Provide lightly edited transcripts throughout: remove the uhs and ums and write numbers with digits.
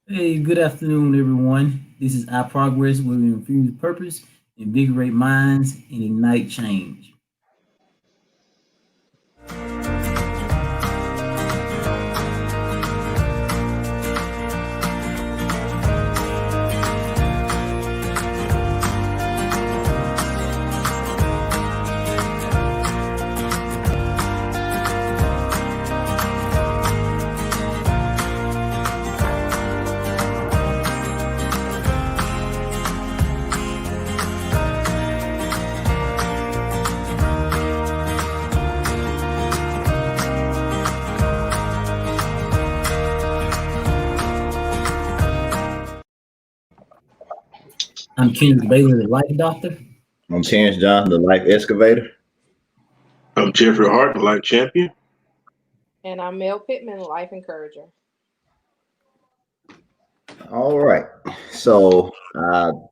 Hey, good afternoon, everyone. This is Our Progress, where we infuse purpose, invigorate minds, and ignite change. I'm Kenneth Bailey, the Life Doctor. I'm Terrence Johnson, the Life Excavator. I'm Jeffrey Hart, the life champion. And I'm Mel Pittman, Life Encourager. All right. So,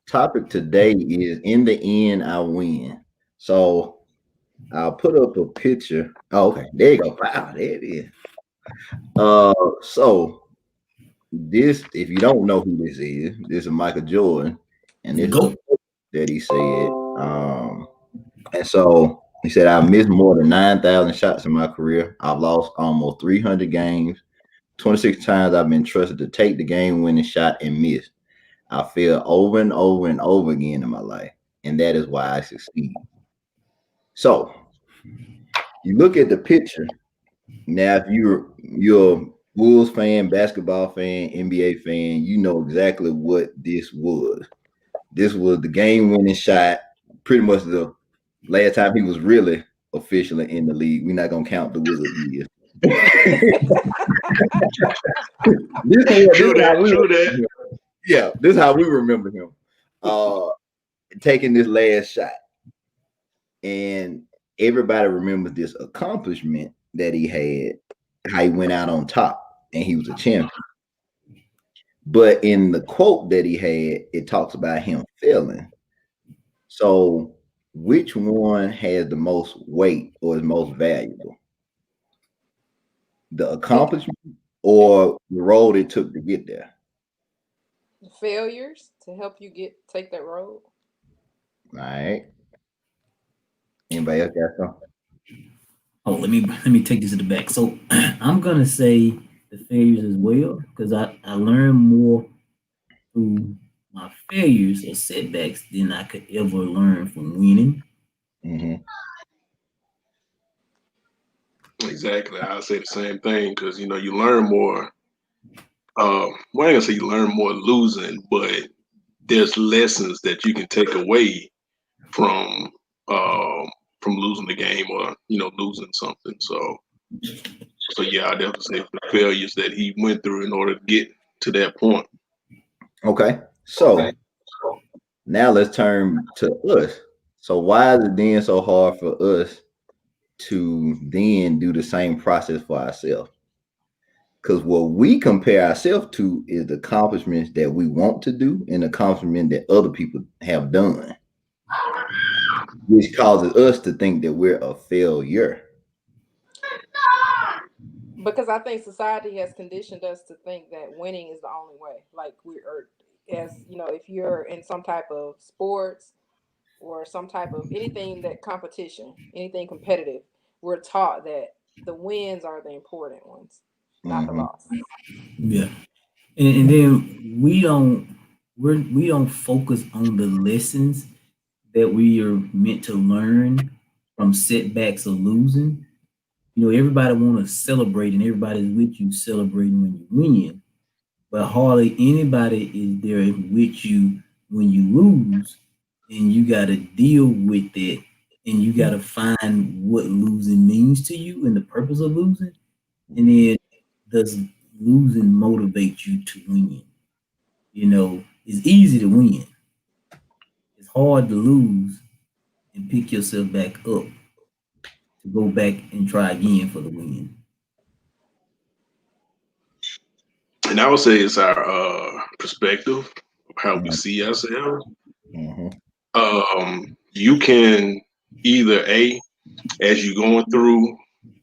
topic today is in the end, I win. So, I'll put up a picture. Oh, okay. There you go. Wow, there it is. So this, if you don't know who this is Michael Jordan, and this is a Go. quote that he said. And so he said, I've missed more than 9,000 shots in my career. I've lost almost 300 games. 26 times I've been trusted to take the game winning shot and miss. I fail over and over and over again in my life, and that is why I succeed. So you look at the picture now. If you're a Bulls fan, basketball fan, NBA fan, you know exactly what this was. This was the game winning shot. Pretty much the last time he was really officially in the league. We're not gonna count the Wizard years. True that, true that. Yeah, this is how we remember him. Taking this last shot. And everybody remembers this accomplishment that he had, how he went out on top and he was a champion. But in the quote that he had, it talks about him failing. So which one has the most weight or is most valuable? The accomplishment or the road it took to get there? Failures to help you take that road. All right. Anybody else got something? Oh, let me take this to the back. So I'm gonna say the failures as well because I learned more through my failures or setbacks than I could ever learn from winning. Mm-hmm. Exactly. I'll say the same thing because you learn more. Well, I ain't gonna say you learn more losing, but there's lessons that you can take away from from losing the game or losing something. So yeah, I definitely say the failures that he went through in order to get to that point. Okay. So now let's turn to us. So why is it then so hard for us to then do the same process for ourselves? Because what we compare ourselves to is the accomplishments that we want to do and the accomplishment that other people have done, which causes us to think that we're a failure. Because I think society has conditioned us to think that winning is the only way. Like if you're in some type of sports or some type of anything that competition, anything competitive, we're taught that the wins are the important ones, not the Mm-hmm. losses. Yeah, and then we don't focus on the lessons that we are meant to learn from setbacks or losing. Everybody want to celebrate and everybody's with you celebrating when you win, but hardly anybody is there with you when you lose, and you got to deal with it, and you got to find what losing means to you and the purpose of losing, and then does losing motivate you to win? It's easy to win. It's hard to lose and pick yourself back up to go back and try again for the win. And I would say it's our perspective of how we see ourselves. Mm-hmm. You can either as you're going through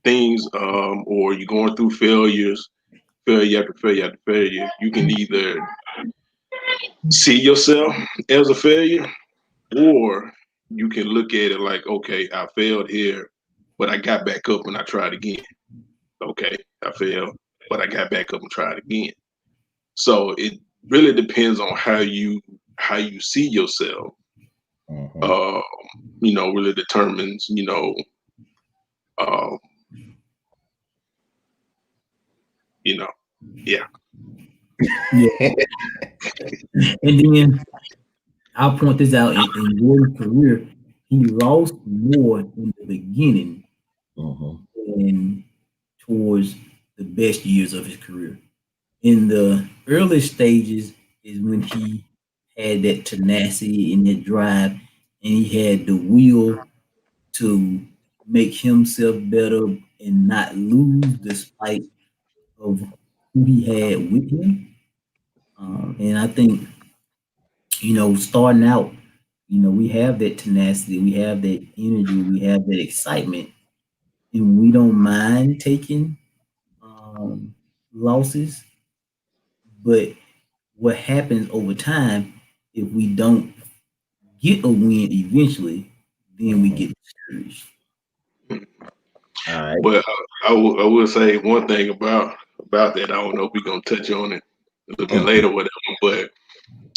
things, or you're going through failures failure after failure after failure, you can either see yourself as a failure, or you can look at it like, okay, I failed here, but I got back up and I tried again. Okay, I failed, but I got back up and tried again. So it really depends on how you see yourself. Mhm. Really determines, uh, yeah. Yeah. And then I'll point this out in Jordan's career, he lost more in the beginning Mhm. than towards the best years of his career. In the early stages is when he had that tenacity and that drive, and he had the will to make himself better and not lose despite of who he had with him. And I think, starting out, we have that tenacity, we have that energy, we have that excitement, and we don't mind taking losses. But what happens over time, if we don't get a win eventually, then we Mhm. get discouraged. All right. But I will say one thing about that. I don't know if we're gonna touch on it a little bit later, or whatever. But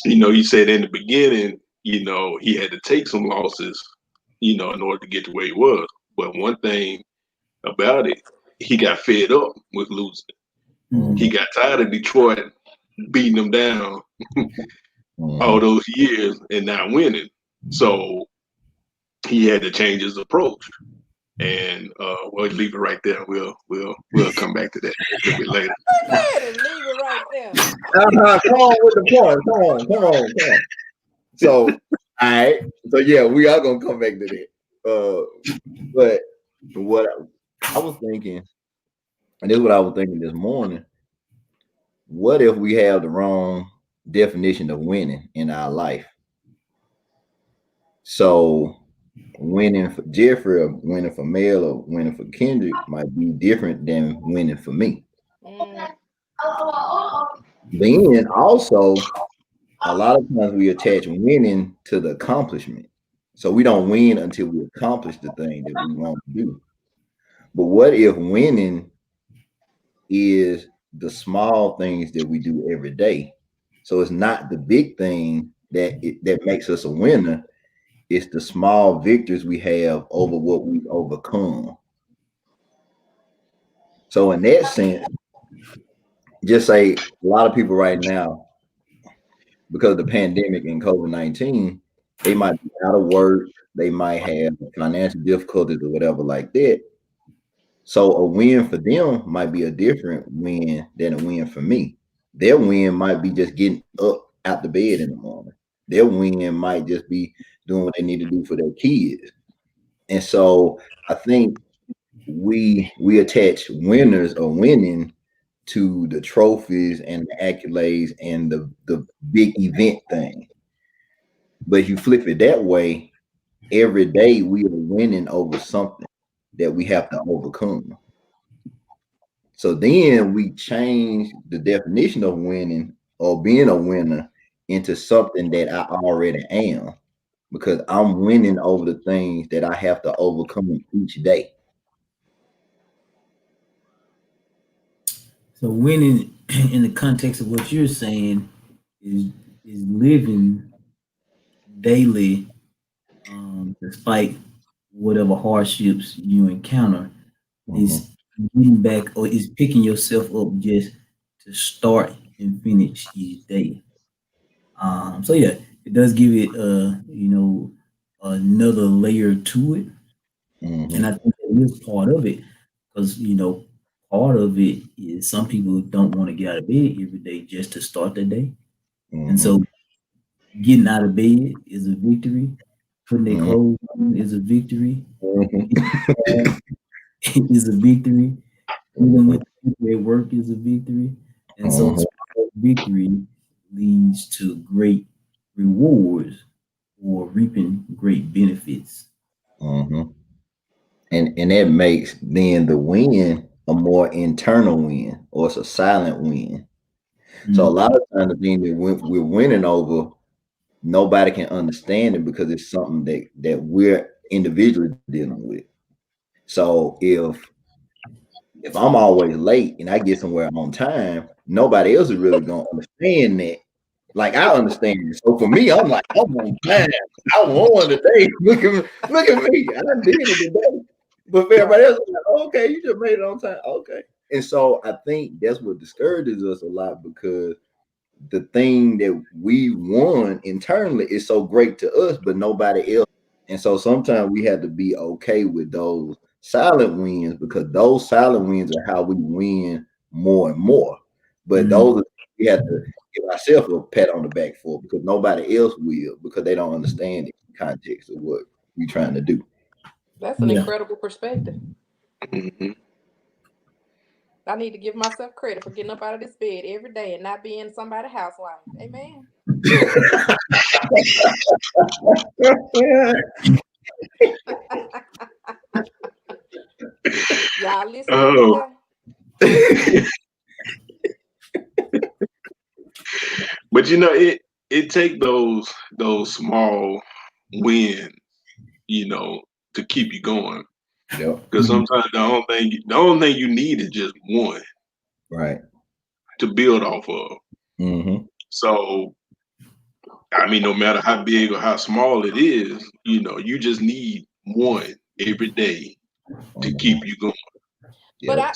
you said in the beginning, he had to take some losses, in order to get to where he was. But one thing about it, he got fed up with losing. He Mhm. got tired of Detroit beating him down all Mhm. those years and not winning. So he had to change his approach. And we'll leave it right there. We'll come back to that a little bit later. Go ahead and leave it right there. Come on with the point. Come on. So, all right. So yeah, we are gonna come back to that. But what I was thinking, and this is what I was thinking this morning. What if we have the wrong definition of winning in our life? So winning for Jeffrey or winning for Mel or winning for Kendrick might be different than winning for me. Mm, Then also, a lot of times we attach winning to the accomplishment. So we don't win until we accomplish the thing that we want to do. But what if winning is the small things that we do every day? So it's not the big thing that makes us a winner. It's the small victories we have over what we've overcome. So in that sense, just say a lot of people right now, because of the pandemic and COVID-19, they might be out of work, they might have financial difficulties or whatever like that. So a win for them might be a different win than a win for me. Their win might be just getting up out the bed in the morning. Their win might just be doing what they need to do for their kids. And so I think we attach winners or winning to the trophies and the accolades and the big event thing. But if you flip it that way, every day we are winning over something that we have to overcome. So then we change the definition of winning or being a winner into something that I already am because I'm winning over the things that I have to overcome each day. So winning in the context of what you're saying is living daily, despite whatever hardships you encounter, Mhm. is getting back or is picking yourself up just to start and finish each day. So yeah, it does give it another layer to it, and Mhm. I think that is part of it because part of it is some people don't want to get out of bed every day just to start the day, and Mhm. so getting out of bed is a victory. Putting their Mhm. clothes on is a victory. Mhm. Is a victory. Dealing Mhm. with people at work is a victory. And so Mhm. small victory leads to great rewards or reaping great benefits. Mhm. And that makes then the win a more internal win, or it's a silent win. So a lot of times the thing that we're winning over, nobody can understand it because it's something that we're individually dealing with. So if I'm always late and I get somewhere on time, nobody else is really gonna understand that. Like I understand it. So for me, I'm like, I'm on time. I won today. Look at me. I done did it today. But for everybody else, I'm like, okay, you just made it on time. Okay. And so I think that's what discourages us a lot, because the thing that we won internally is so great to us, but nobody else. And so sometimes we have to be okay with those silent wins, because those silent wins are how we win more and more. But those we have to give ourselves a pat on the back for, because nobody else will, because they don't understand the context of what we're trying to do. That's an incredible perspective. Mm-hmm. I need to give myself credit for getting up out of this bed every day and not being somebody's housewife. Amen. Y'all listening today? But it take those small wins, to keep you going. Yep. Because sometimes the only thing you need is just one Right. to build off of. Mm-hmm. So I mean, no matter how big or how small it is, you just need one every day to keep you going. But Yep.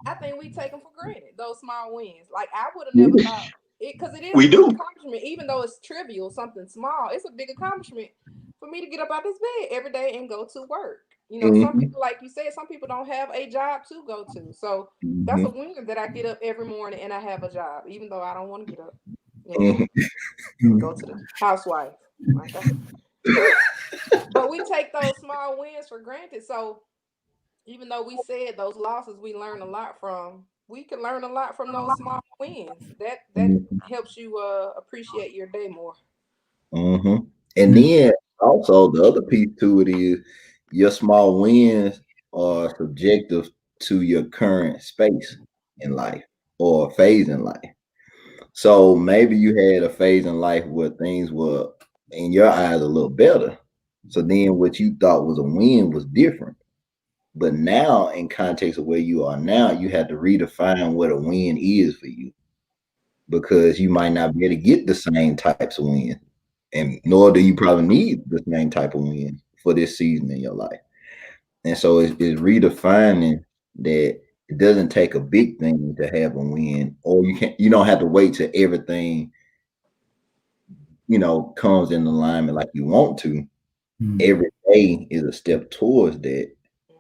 I think we take them for granted, those small wins. Like I would have never thought it, because it is We a big do. accomplishment, even though it's trivial, something small. It's a big accomplishment for me to get up out this bed every day and go to work. Some people, like you said, some people don't have a job to go to. So that's a win that I get up every morning and I have a job, even though I don't want to get up. Go to the housewife. But we take those small wins for granted. So even though we said those losses we learn a lot from, we can learn a lot from those small wins. That helps you appreciate your day more. Mm-hmm. And then also the other piece to it is your small wins are subjective to your current space in life or phase in life. So maybe you had a phase in life where things were in your eyes a little better. So then what you thought was a win was different. But now, in context of where you are now, you have to redefine what a win is for you, because you might not be able to get the same types of wins, and nor do you probably need the same type of win for this season in your life. And so it's redefining that it doesn't take a big thing to have a win, or you don't have to wait till everything comes in alignment like you want to. Every day is a step towards that.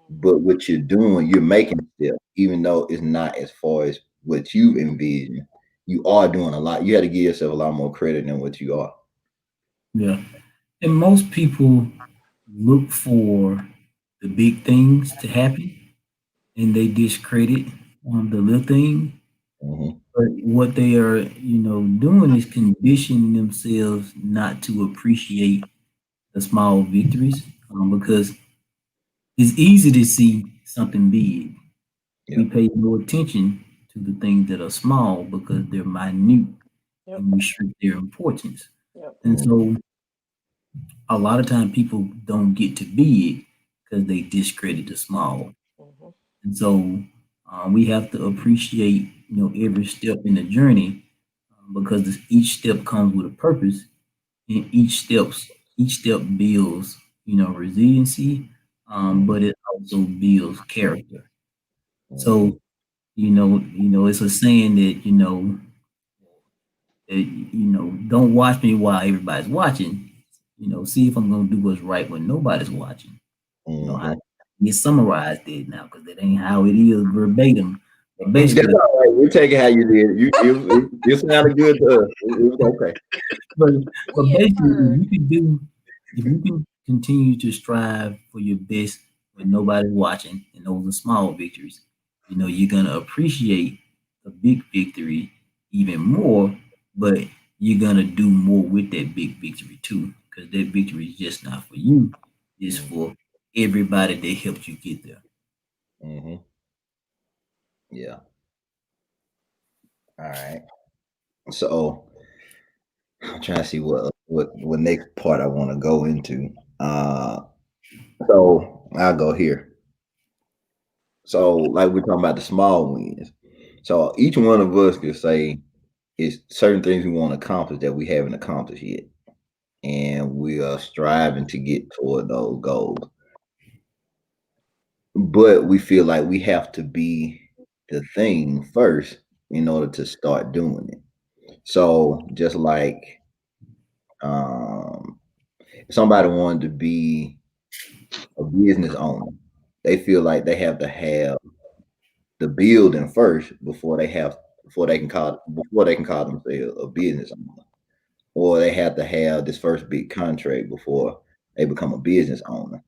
But what you're doing, you're making steps, even though it's not as far as what you envision. You are doing a lot. You have to give yourself a lot more credit than what you are. Yeah. And most people look for the big things to happen and they discredit the little thing. Mm-hmm. But what they are, doing is conditioning themselves not to appreciate the small victories, because it's easy to see something big. We pay no attention to the things that are small because they're minute and restrict their importance. And so a lot of time people don't get to big because they discredit the small. And so we have to appreciate, every step in the journey, because each step comes with a purpose, and each step builds, resiliency, but it also builds character. So, it's a saying that, don't watch me while everybody's watching. See if I'm gonna do what's right when nobody's watching. I summarized it now because that ain't how it is verbatim. But basically, that's all right. We take it how you did. You sounded good to us. It was okay. But basically, if you can continue to strive for your best when nobody's watching, and those are small victories, you're gonna appreciate the big victory even more. But you're gonna do more with that big victory too, because that victory is just not for you; it's for everybody that helped you get there. Mm-hmm. Yeah. All right. So I'm trying to see what next part I want to go into. So I'll go here. So like we're talking about the small wins. So each one of us could say it's certain things we want to accomplish that we haven't accomplished yet. And we are striving to get toward those goals. But we feel like we have to be the thing first in order to start doing it. So just like if somebody wanted to be a business owner, they feel like they have to have the building first before they can call themselves a business owner. Or they have to have this first big contract before they become a business owner.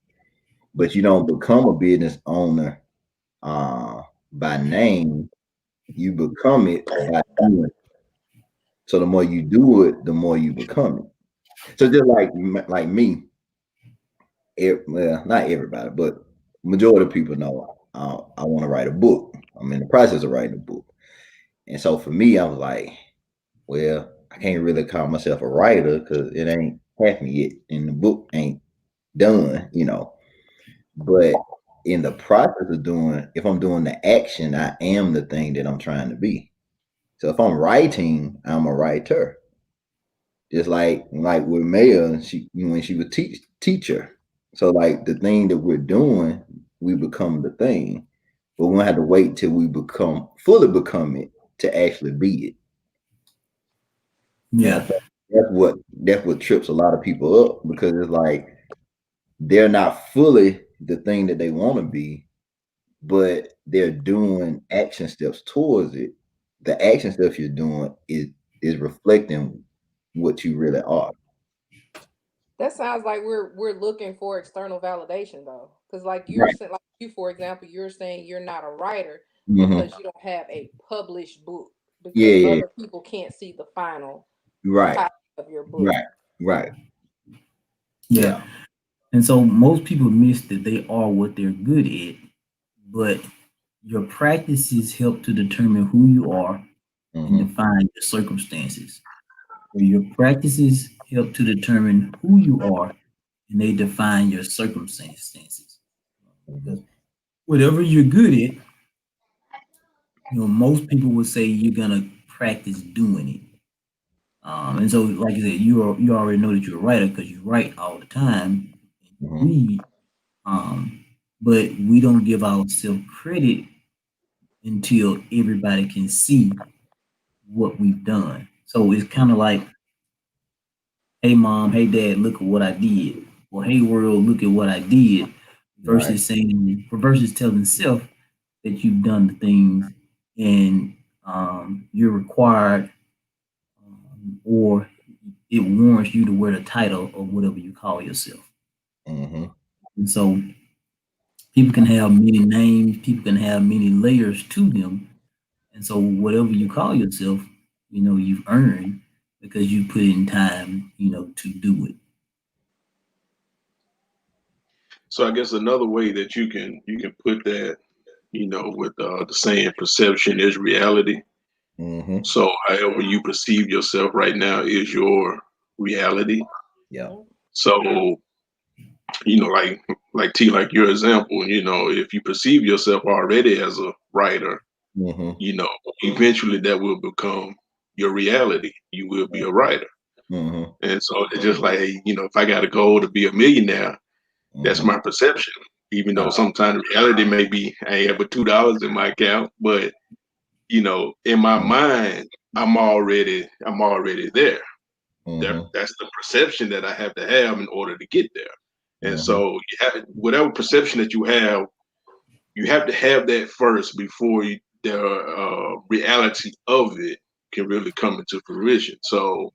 But you don't become a business owner by name, you become it by doing it. So the more you do it, the more you become it. So just like me, well, not everybody, but majority of people know I want to write a book. I'm in the process of writing a book. And so for me, I was like, well, I can't really call myself a writer because it ain't happened yet. And the book ain't done, But in the process of if I'm doing the action, I am the thing that I'm trying to be. So if I'm writing, I'm a writer. Just like with Maya, when she was teacher. So like the thing that we're doing, we become the thing. But we don't have to wait till we fully become it to actually be it. Yeah. That's what trips a lot of people up, because it's like they're not fully the thing that they want to be, but they're doing action steps towards it. The action steps you're doing is reflecting what you really are. That sounds like we're looking for external validation though, because like Right. like you, for example, you're saying you're not a writer Mm-hmm. because you don't have a published book, because Yeah. other people can't see the final Right. copy of your book. Right. Yeah. And so most people miss that they are what they're good at, but your practices help to determine who you are and define your circumstances. So your practices help to determine who you are and they define your circumstances. Because whatever you're good at, most people would say you're gonna practice doing it. And so, like I said, you already know that you're a writer because you write all the time, read. But we don't give ourselves credit until everybody can see what we've done. So it's kind of like, hey mom, hey dad, look at what I did. Or hey world, look at what I did. Versus telling self that you've done the things and you're required or it warrants you to wear the title of whatever you call yourself. And so people can have many names, people can have many layers to them. And so whatever you call yourself, you've earned because you put in time, to do it. So I guess another way that you can put that, with the saying perception is reality. So however you perceive yourself right now is your reality. Yeah. So, like T, like your example, if you perceive yourself already as a writer, eventually that will become your reality. You will be a writer. And so it's just like, hey, if I got a goal to be a millionaire, that's my perception. Even though sometimes reality may be, I ain't have but $2 in my account, but in my mind, I'm already there. That's the perception that I have to have in order to get there. And so you have whatever perception that you have to have that first before the reality of it can really come into fruition. So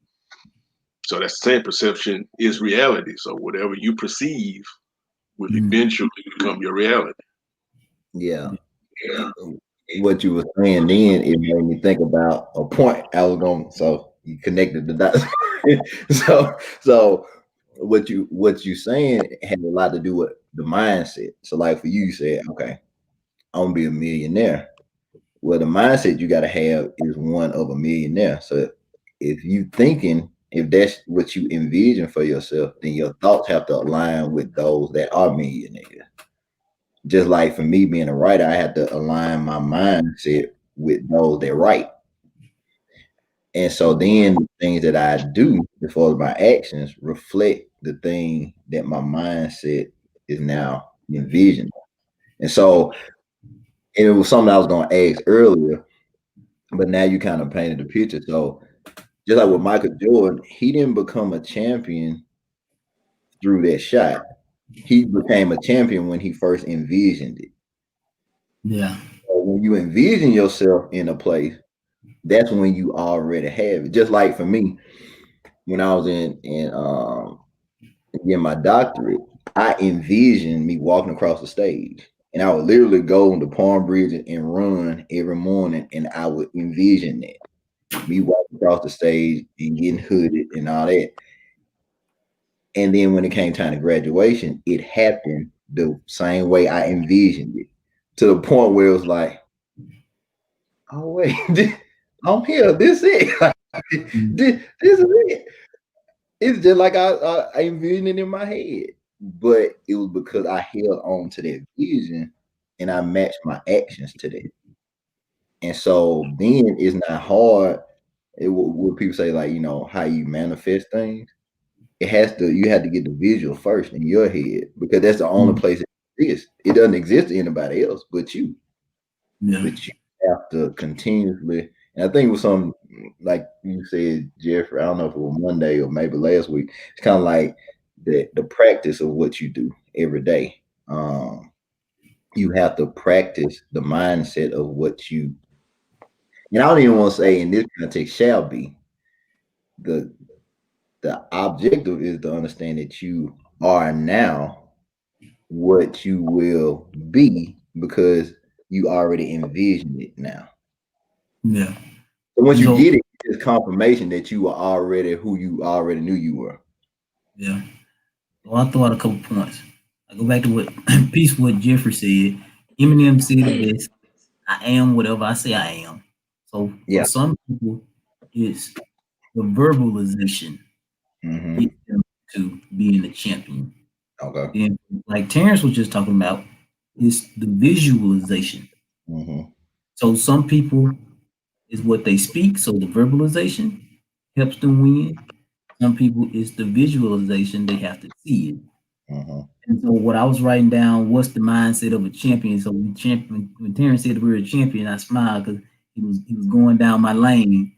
that's the same, perception is reality. So whatever you perceive will eventually become your reality. Yeah. What you were saying then, it made me think about a point I was going. So you connected the dots. so what you saying had a lot to do with the mindset. So like for you said, okay, I'm gonna be a millionaire. Well, the mindset you got to have is one of a millionaire. So if that's what you envision for yourself, then your thoughts have to align with those that are millionaires. Just like for me being a writer, I have to align my mindset with those that write. And so then the things that I do before my actions reflect the thing that my mindset is now envisioning. And so and it was something I was going to ask earlier, but now you kind of painted the picture. So just like with Michael Jordan, he didn't become a champion through that shot. He became a champion when he first envisioned it. Yeah. So when you envision yourself in a place, that's when you already have it. Just like for me, when I was in getting my doctorate, I envisioned me walking across the stage. And I would literally go on the Palm Bridge and run every morning, and I would envision that. Me walking across the stage and getting hooded and all that. And then when it came time to graduation, it happened the same way I envisioned it, to the point where it was like, oh wait, I'm here. This is it. This is it. It's just like I envisioned it in my head, but it was because I held on to that vision and I matched my actions to that. And so then it's not hard. What people say, like, how you manifest things. You have to get the visual first in your head, because that's the only place it exists. It doesn't exist to anybody else but you. Yeah. But you have to continuously, and I think it was something like you said, Jeffrey, I don't know if it was Monday or maybe last week. It's kind of like the practice of what you do every day. You have to practice the mindset of what you, and I don't even want to say in this context shall be. The objective is to understand that you are now what you will be, because you already envisioned it now. Yeah. So once you get it, it's confirmation that you are already who you already knew you were. Yeah. Well, I'll throw out a couple points. I go back to what what Jeffrey said. Eminem said it best. I am whatever I say I am. So for some people, it's the verbalization gets them to being a champion. Okay. And like Terrence was just talking about, it's the visualization. So some people is what they speak. So the verbalization helps them win. Some people is the visualization, they have to see it. And so what I was writing down, what's the mindset of a champion? So when Terrence said we were a champion, I smiled because he was going down my lane.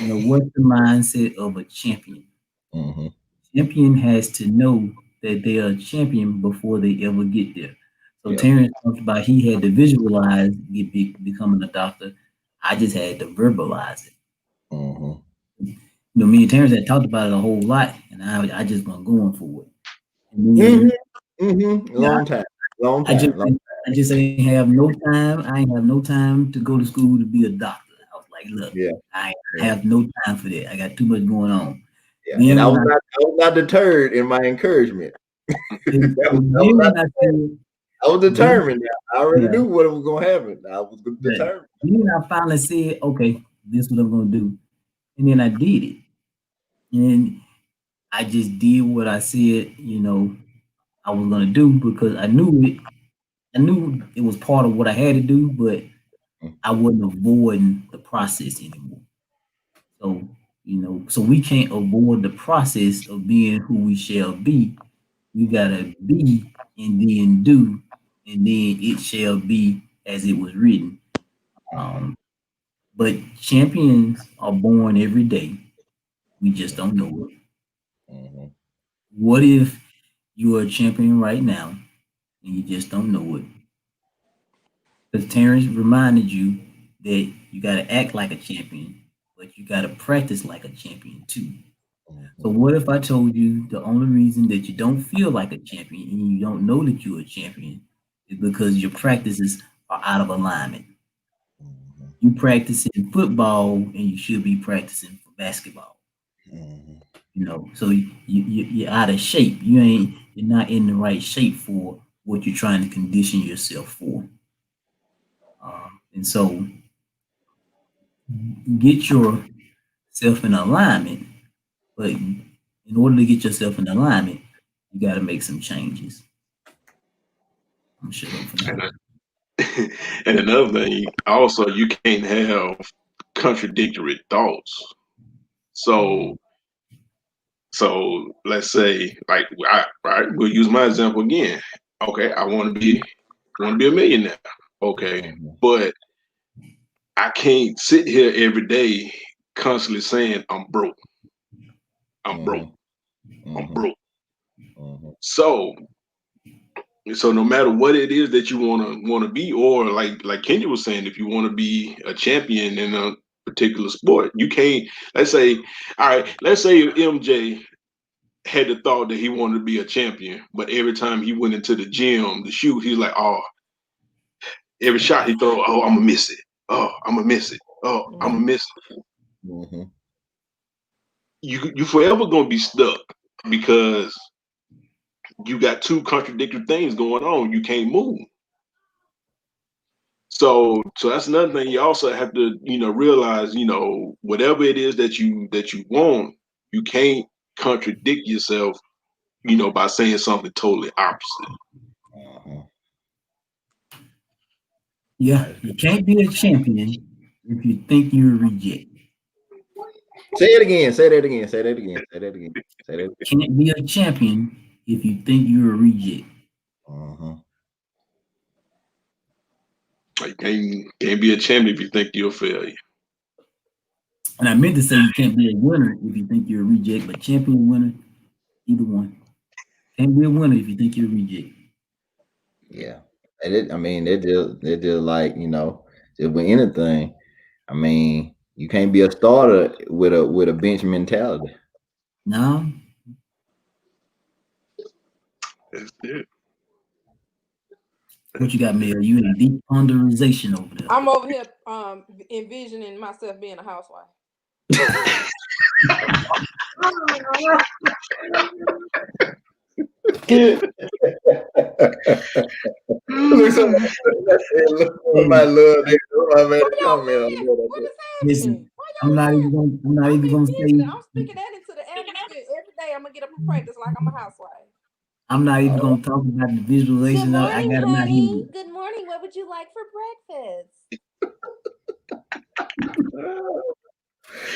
What's the mindset of a champion? Champion has to know that they are a champion before they ever get there. So Terrence talked about he had to visualize becoming a doctor. I just had to verbalize it. Me and Terrence had talked about it a whole lot, and I just went going for it. Long time. I just ain't have no time. I ain't have no time to go to school to be a doctor. I was like, look, I have no time for that. I got too much going on. Yeah. And I was not deterred in my encouragement. I was determined. I already knew what was going to happen. I was determined. Then I finally said, okay, this is what I'm going to do. And then I did it. And I just did what I said, I was going to do, because I knew it. I knew it was part of what I had to do, but I wasn't avoiding the process anymore. So, so we can't avoid the process of being who we shall be. We gotta be and then do, and then it shall be as it was written. But champions are born every day. We just don't know it. What if you are a champion right now and you just don't know it? Because Terrence reminded you that you got to act like a champion, but you got to practice like a champion too. So what if I told you the only reason that you don't feel like a champion and you don't know that you're a champion is because your practices are out of alignment? You practice in football and you should be practicing for basketball. So you're out of shape. You're not in the right shape for what you're trying to condition yourself for. And so get yourself in alignment. But in order to get yourself in alignment, you got to make some changes. I'm sure for now. And another thing, also, you can't have contradictory thoughts. So let's say, like, we'll use my example again. Okay, I want to be a millionaire. Okay, but I can't sit here every day constantly saying I'm broke. I'm broke. I'm broke. So no matter what it is that you want to be, or like Kenya was saying, if you want to be a champion in a particular sport, you can't. Let's say MJ had the thought that he wanted to be a champion, but every time he went into the gym to shoot, he's like, oh, every shot he throw, oh, I'm gonna miss it. Oh, I'm gonna miss it. Oh, I'm gonna miss it. You forever gonna be stuck because you got two contradictory things going on. You can't move. So that's another thing. You also have to, realize, whatever it is that you want, you can't contradict yourself, by saying something totally opposite. Yeah, you can't be a champion if you think you're a reject. Say it again. Say that again. Say that again. Say that again. Say that again. Can't be a champion if you think you're a reject. You can't be a champion if you think you're a failure. And I meant to say you can't be a winner if you think you're a reject, but champion, winner, either one. Can't be a winner if you think you're a reject. Yeah. They're just like, just with anything. I mean, you can't be a starter with a bench mentality. No. That's it. What you got, Mel? You in deep ponderization over there. I'm over here envisioning myself being a housewife. My love, listen, I'm not even gonna say. I'm speaking that into the atmosphere every day. I'm gonna get up and practice like I'm a housewife. I'm not even gonna talk about the visualization. Good morning, I got honey. Good morning. What would you like for breakfast?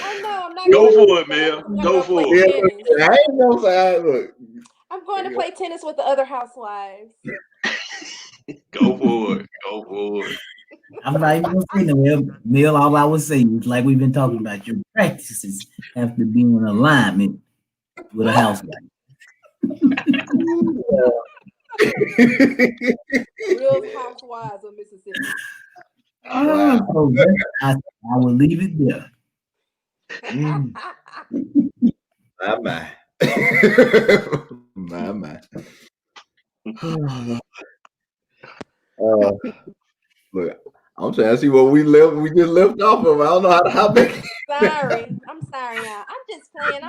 I know. I'm not. Go for it, man. Go for it. I ain't gonna say. Look, I'm going to play tennis with the other housewives. Go for it. Go for it. I'm not even gonna say no, Mel. All I would say is, like we've been talking about, your practices have to be in alignment with a housewife. Real Housewives of Mississippi. So I will leave it there. My. Look, I'm trying to see what we just left off of. I don't know how big. Sorry. I'm sorry, y'all. I'm just playing.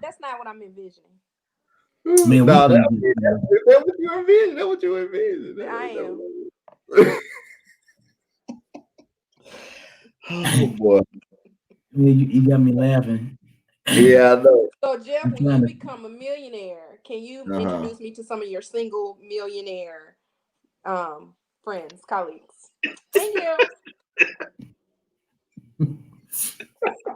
That's not what I'm envisioning. Man, No, that's what you envision. That's what you envision. I am. Oh boy. You got me laughing. Yeah, I know. So Jeff, when you become a millionaire, can you introduce me to some of your single millionaire friends, colleagues? Thank you.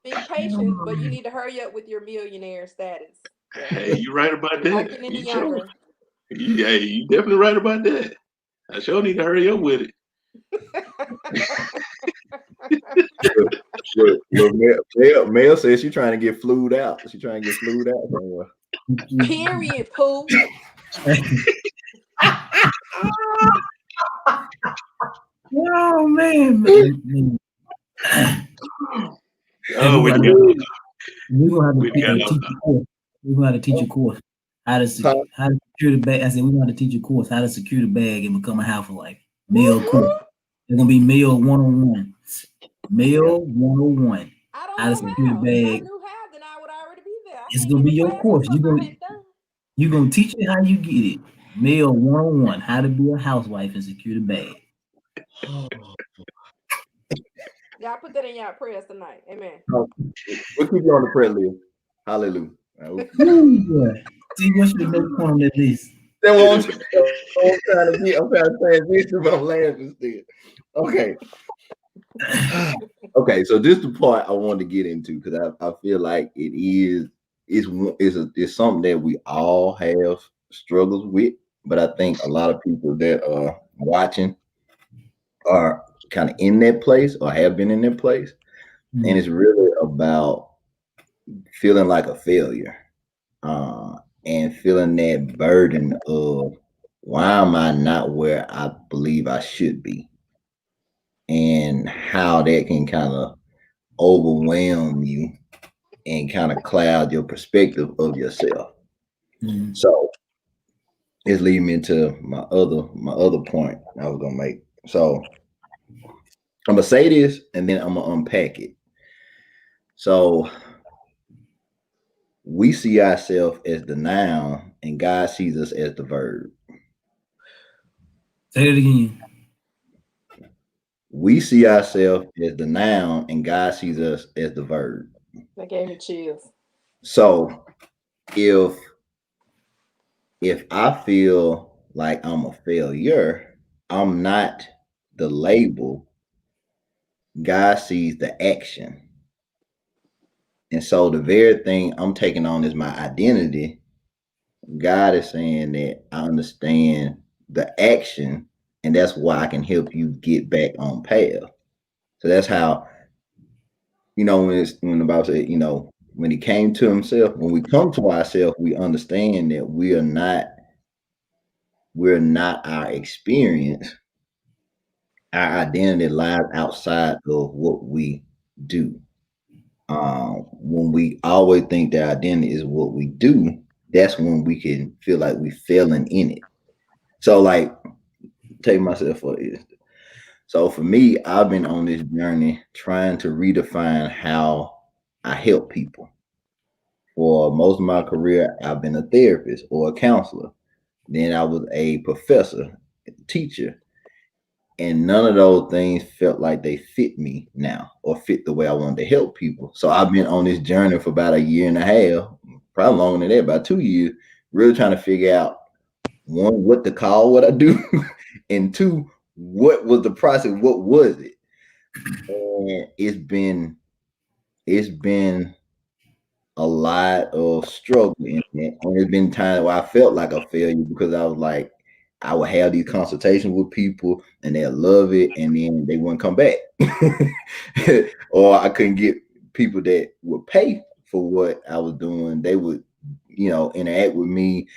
Be patient, but you need to hurry up with your millionaire status. Hey, you right about that. Like any younger. Yeah, you definitely right about that. I sure need to hurry up with it. Mel says she's trying to get flued out. She's trying to get flued out somewhere. Period, Pooh. Oh man. Oh, we're gonna have to teach a course. How to secure the bag. I said we're going to teach a course how to secure the bag and become a housewife. Male course. It's gonna be male 101. Male 101. How to secure the bag. If I knew how, then I would already be there. It's gonna be your course. You're gonna teach it how you get it. Male 101. How to be a housewife and secure the bag. Y'all put that in y'all prayers tonight. Amen. We'll keep you on the prayer list. Hallelujah. Ooh, boy. See, what's the next point on that list? Then what I'm trying to transition, but I'm laughing still. Okay. Okay, so this is the part I wanted to get into because I feel like it's something that we all have struggles with, but I think a lot of people that are watching are kind of in that place or have been in that place, and it's really about feeling like a failure, and feeling that burden of why am I not where I believe I should be, and how that can kind of overwhelm you and kind of cloud your perspective of yourself. So it's leading me into my other point I was gonna make. So I'm gonna say this and then I'm gonna unpack it. So we see ourselves as the noun and God sees us as the verb. Say it again. We see ourselves as the noun and God sees us as the verb. That gave me chills. So if I feel like I'm a failure, I'm not the label. God sees the action. And so the very thing I'm taking on is my identity. God is saying that I understand the action, and that's why I can help you get back on path. So that's how, when the Bible said, when he came to himself, when we come to ourselves, we understand that we're not our experience. Our identity lies outside of what we do. When we always think that identity is what we do, that's when we can feel like we failing in it. So, like, take myself for instance. So for me, I've been on this journey trying to redefine how I help people. For most of my career, I've been a therapist or a counselor. Then I was a professor, teacher. And none of those things felt like they fit me now or fit the way I wanted to help people. So I've been on this journey for about a year and a half, probably longer than that, about 2 years, really trying to figure out, one, what to call what I do, and two, what was the process, what was it? And it's been a lot of struggle in it. And there's been times where I felt like a failure because I was like, I would have these consultations with people and they'll love it and then they wouldn't come back. Or I couldn't get people that would pay for what I was doing. They would, interact with me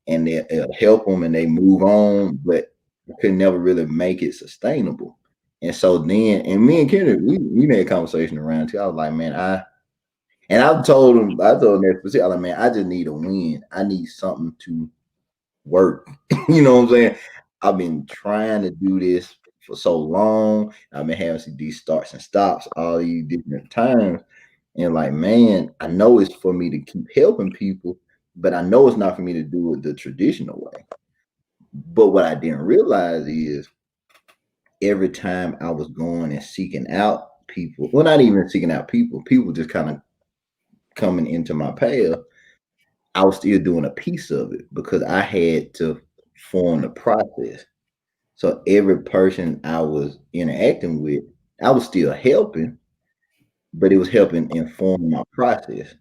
and they'll help them and they move on, but I could never really make it sustainable. And so then, and me and Kendrick, we made a conversation around too. I was like, man, I told him that specific, I was like, man, I just need a win. I need something to work. You know what I'm saying? I've been trying to do this for so long. I've been having these starts and stops all these different times. And like, man, I know it's for me to keep helping people, but I know it's not for me to do it the traditional way. But what I didn't realize is every time I was going and seeking out people, well, not even seeking out people just kind of coming into my path, I was still doing a piece of it because I had to form the process. So every person I was interacting with, I was still helping, but it was helping inform my process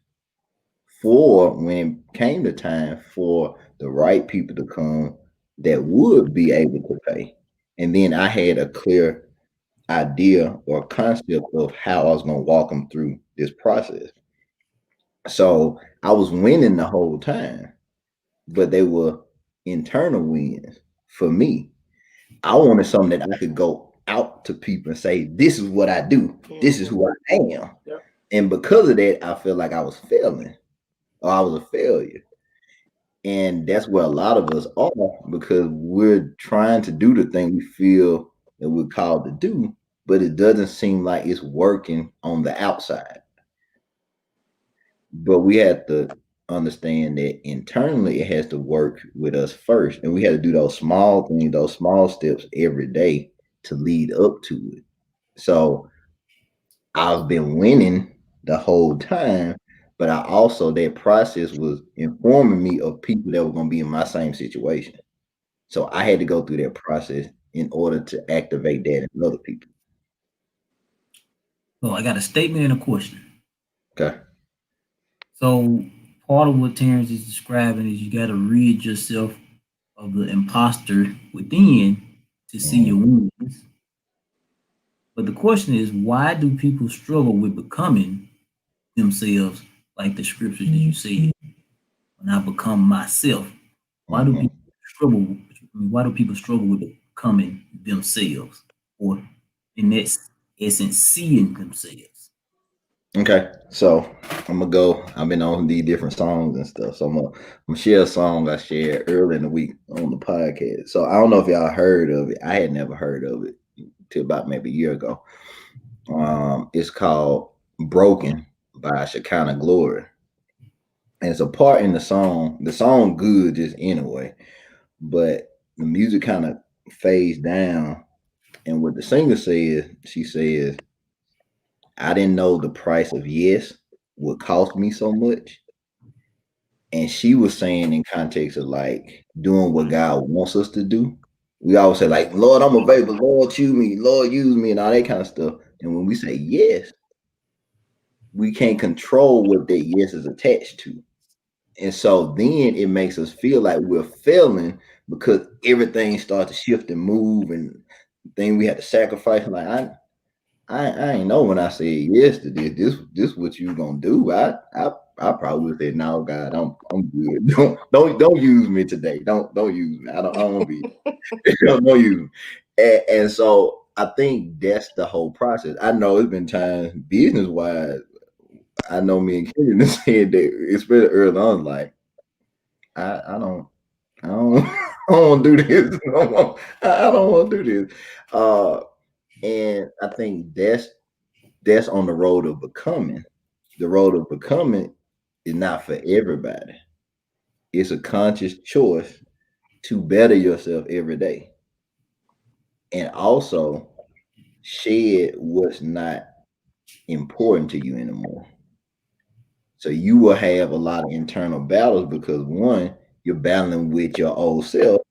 for when it came the time for the right people to come that would be able to pay. And then I had a clear idea or concept of how I was going to walk them through this process. So I was winning the whole time, but they were internal wins for me. I wanted something that I could go out to people and say, this is what I do. This is who I am. Yep. And because of that, I feel like I was failing or I was a failure. And that's where a lot of us are because we're trying to do the thing we feel that we're called to do, but it doesn't seem like it's working on the outside. But we have to understand that internally it has to work with us first. And we have to do those small things, those small steps every day to lead up to it. So I've been winning the whole time, but I also that process was informing me of people that were going to be in my same situation. So I had to go through that process in order to activate that in other people. So I got a statement and a question. Okay. So part of what Terrence is describing is you got to rid yourself of the imposter within to see your wins. But the question is, why do people struggle with becoming themselves, like the scriptures that you said? When I become myself, why do people struggle? Why do people struggle with becoming themselves, or in that essence, seeing themselves? Okay, so I'm gonna go. I've been on these different songs and stuff, so I'm gonna share a song I shared early in the week on the podcast. So I don't know if y'all heard of it. I had never heard of it till about maybe a year ago. It's called "Broken" by Shekinah Glory, and it's a part in the song. The song good just anyway, but the music kind of fades down, and what the singer says, she says, "I didn't know the price of yes would cost me so much." And she was saying in context of like doing what God wants us to do. We always say like, Lord, I'm available. Lord, choose me. Lord, use me, and all that kind of stuff. And when we say yes, we can't control what that yes is attached to. And so then it makes us feel like we're failing because everything starts to shift and move, and then we have to sacrifice. Like I ain't know when I said yes to this. This what you gonna do? I probably would say no, God, I'm good. Don't use me today. Don't use me. I don't want to be. Don't use me. And so I think that's the whole process. I know it's been times business wise. I know me and Kenny said that especially early on, like I don't I don't I don't want to do this. I don't want to do this. And I think that's on the road of becoming. The road of becoming is not for everybody. It's a conscious choice to better yourself every day. And also shed what's not important to you anymore. So you will have a lot of internal battles because one, you're battling with your old self.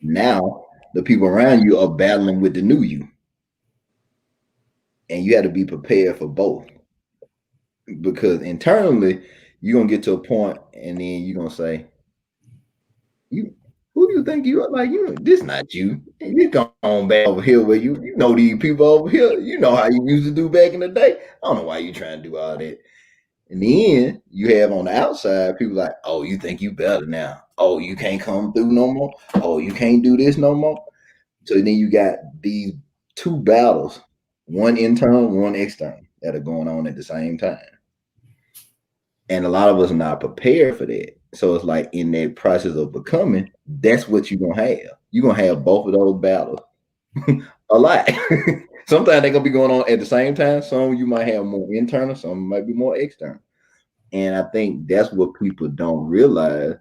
Now the people around you are battling with the new you. And you have to be prepared for both. Because internally, you're gonna get to a point and then you're gonna say, you who do you think you are? Like, this not you. You go on back over here where you know these people over here. You know how you used to do back in the day. I don't know why you trying to do all that. And then you have on the outside people like, oh, you think you better now. Oh, you can't come through no more. Oh, you can't do this no more. So then you got these two battles, one internal, one external, that are going on at the same time. And a lot of us are not prepared for that. So it's like in that process of becoming, that's what you're gonna have. You're gonna have both of those battles a lot. Sometimes they're gonna be going on at the same time. Some you might have more internal, some might be more external. And I think that's what people don't realize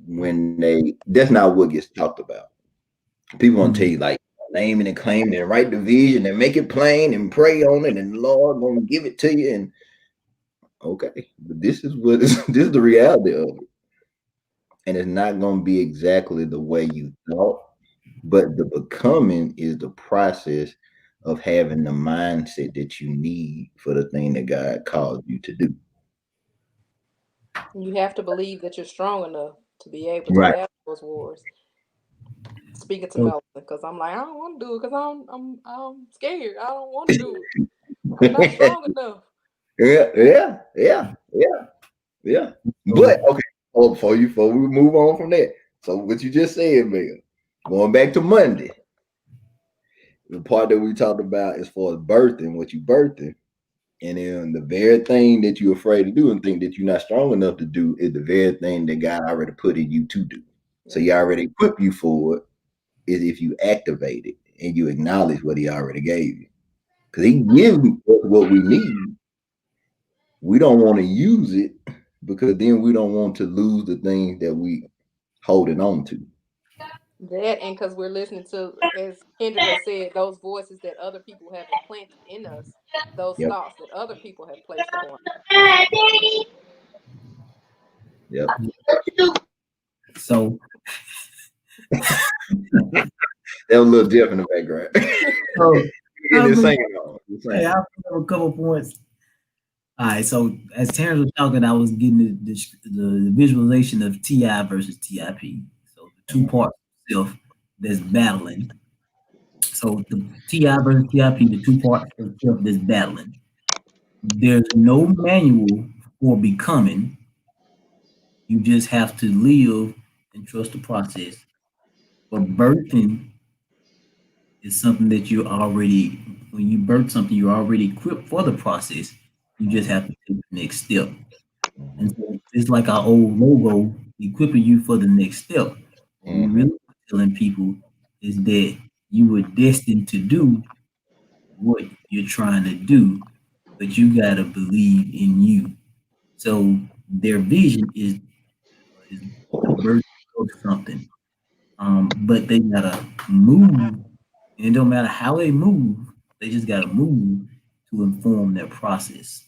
when that's not what gets talked about. People want to tell you like name it and claim it and write the vision and make it plain and pray on it and the Lord gonna give it to you. And okay, but this is this is the reality of it. And it's not gonna be exactly the way you thought, but the becoming is the process of having the mindset that you need for the thing that God called you to do. You have to believe that you're strong enough to be able to Right. have those wars. Speaking to So, Melvin, because I'm like, I don't want to do it because I'm scared. I don't want to do it. I'm not strong enough. Yeah. But okay, before we move on from that, so what you just said, man, going back to Monday, the part that we talked about as far as birthing, what you birthing, and then the very thing that you're afraid to do and think that you're not strong enough to do is the very thing that God already put in you to do. So He already equipped you for it. Is if you activate it and you acknowledge what He already gave you, because He gives us what we need. We don't want to use it because then we don't want to lose the things that we holding on to. That and because we're listening to, as Kendra has said, those voices that other people have implanted in us those Yep. thoughts that other people have placed upon Yep. So, That was a little different in the background. so Getting this I singing on. hey, I have a couple points. All right, so as Terrence was talking, I was getting the visualization of TI versus TIP. So the two parts of self that's battling. So the TI versus TIP, the two parts of self that's battling. There's no manual for becoming. You just have to live and trust the process. But birthing is something that you already, when you birth something, you're already equipped for the process. You just have to take the next step. And so it's like our old logo equipping you for the next step. What we really telling people is that you were destined to do what you're trying to do, but you gotta believe in you. So their vision is the birth of something. But they gotta move, and it don't matter how they move, they just gotta move to inform their process.